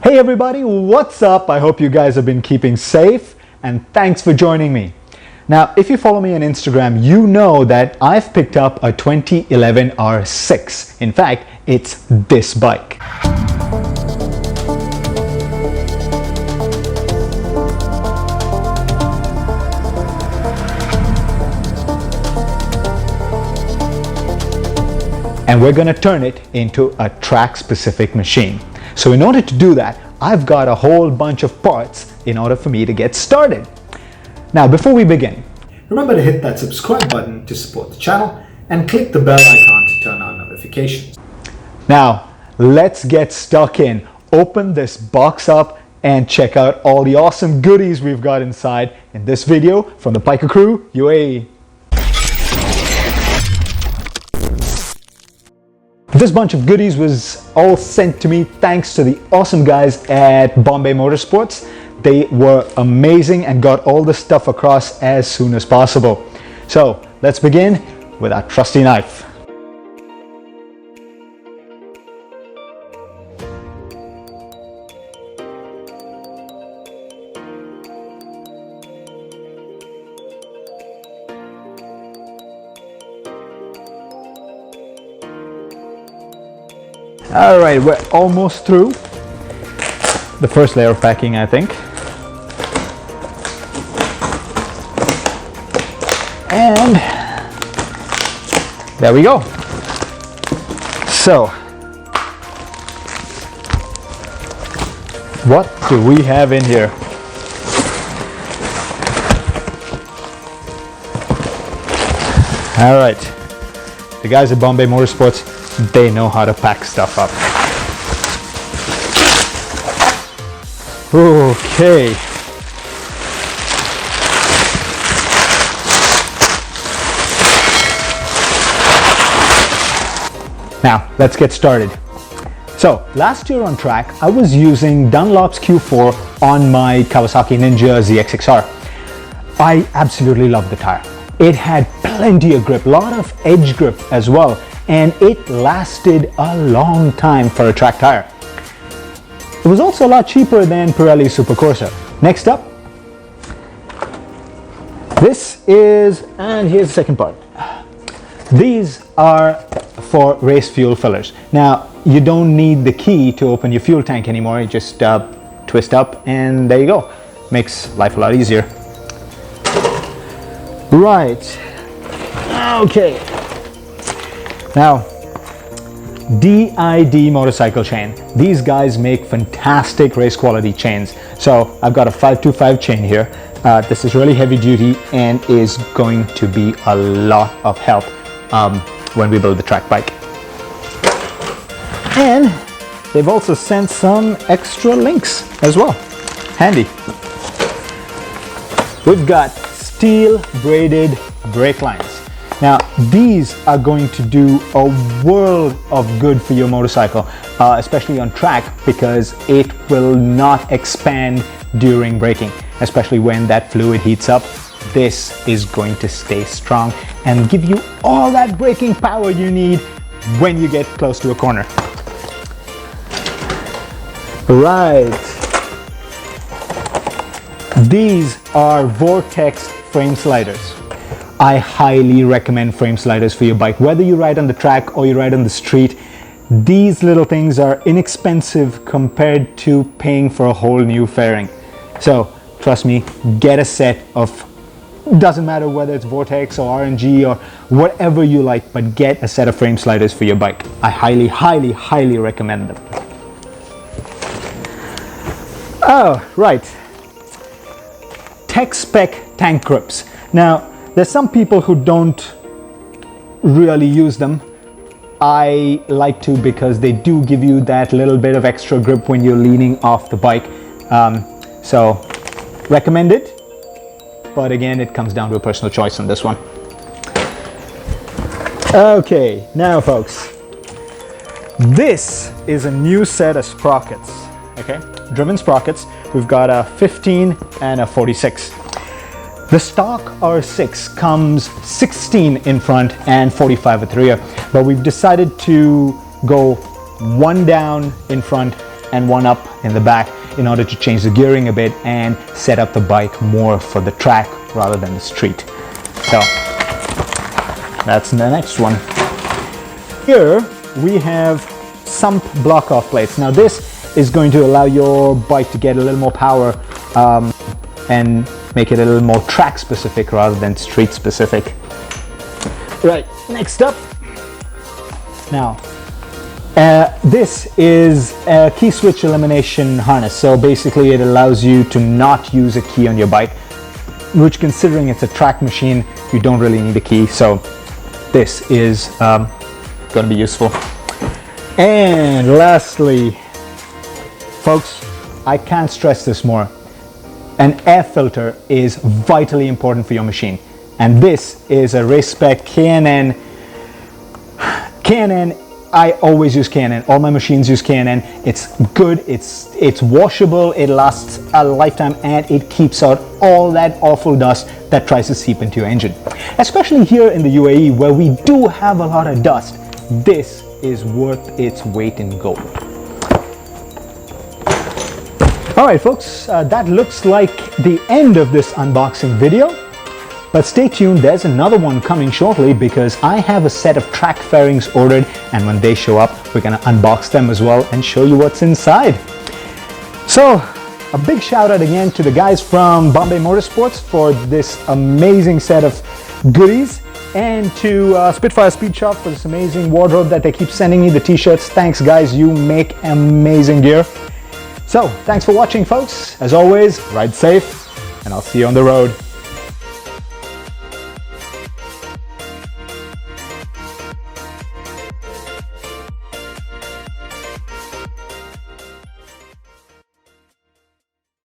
Hey everybody, what's up? I hope you guys have been keeping safe and thanks for joining me. Now, if you follow me on Instagram, you know that I've picked up a 2011 R6. In fact, it's this bike. And we're going to turn it into a track-specific machine. So in order to do that, I've got a whole bunch of parts in order for me to get started. Now, before we begin, remember to hit that subscribe button to support the channel and click the bell icon to turn on notifications. Now, let's get stuck in. Open this box up and check out all the awesome goodies we've got inside in this video from the Piker Crew, UAE. This bunch of goodies was all sent to me thanks to the awesome guys at Bombay Motorsports. They were amazing and got all the stuff across as soon as possible. So let's begin with our trusty knife. All right, we're almost through the first layer of packing, I think. And there we go. So, what do we have in here? All right, the guys at Bombay Motorsports, they know how to pack stuff up. Okay. Now, let's get started. So, last year on track, I was using Dunlop's Q4 on my Kawasaki Ninja ZX-XR. I absolutely loved the tire. It had plenty of grip, a lot of edge grip as well, and it lasted a long time for a track tire. It was also a lot cheaper than Pirelli's Super Corsa. Next up, this is, and here's the second part. These are for race fuel fillers. Now, you don't need the key to open your fuel tank anymore. You just twist up and there you go. Makes life a lot easier. Right, okay. Now, DID motorcycle chain. These guys make fantastic race quality chains. So I've got a 525 chain here. This is really heavy duty and is going to be a lot of help when we build the track bike. And they've also sent some extra links as well. Handy. We've got steel braided brake lines. Now, these are going to do a world of good for your motorcycle, especially on track, because it will not expand during braking, especially when that fluid heats up. This is going to stay strong and give you all that braking power you need when you get close to a corner. Right. These are Vortex frame sliders. I highly recommend frame sliders for your bike. Whether you ride on the track or you ride on the street, these little things are inexpensive compared to paying for a whole new fairing. So trust me, get a set of, doesn't matter whether it's Vortex or RNG or whatever you like, but get a set of frame sliders for your bike. I highly, highly, highly recommend them. Oh, right. Spec tank grips. Now, there's some people who don't really use them. I like to because they do give you that little bit of extra grip when you're leaning off the bike. So recommend it, but again, it comes down to a personal choice on this one. Okay, now folks, this is a new set of sprockets, okay? Driven sprockets. We've got a 15 and a 46. The stock R6 comes 16 in front and 45 at the rear, but we've decided to go one down in front and one up in the back in order to change the gearing a bit and set up the bike more for the track rather than the street. So that's the next one. Here we have sump block off plates. Now this is going to allow your bike to get a little more power and make it a little more track specific rather than street specific. Right, next up. Now, this is a key switch elimination harness. So basically it allows you to not use a key on your bike, which, considering it's a track machine, you don't really need a key. So this is going to be useful. And lastly, folks, I can't stress this more. An air filter is vitally important for your machine. And this is a race spec K&N. I always use K&N. All my machines use K&N. It's good, it's washable, it lasts a lifetime, and it keeps out all that awful dust that tries to seep into your engine. Especially here in the UAE, where we do have a lot of dust, this is worth its weight in gold. Alright folks, that looks like the end of this unboxing video. But stay tuned, there's another one coming shortly because I have a set of track fairings ordered, and when they show up, we're going to unbox them as well and show you what's inside. So, a big shout out again to the guys from Bombay Motorsports for this amazing set of goodies, and to Spitfire Speed Shop for this amazing wardrobe that they keep sending me, the t-shirts. Thanks guys, you make amazing gear. So, thanks for watching folks. As always, ride safe, and I'll see you on the road.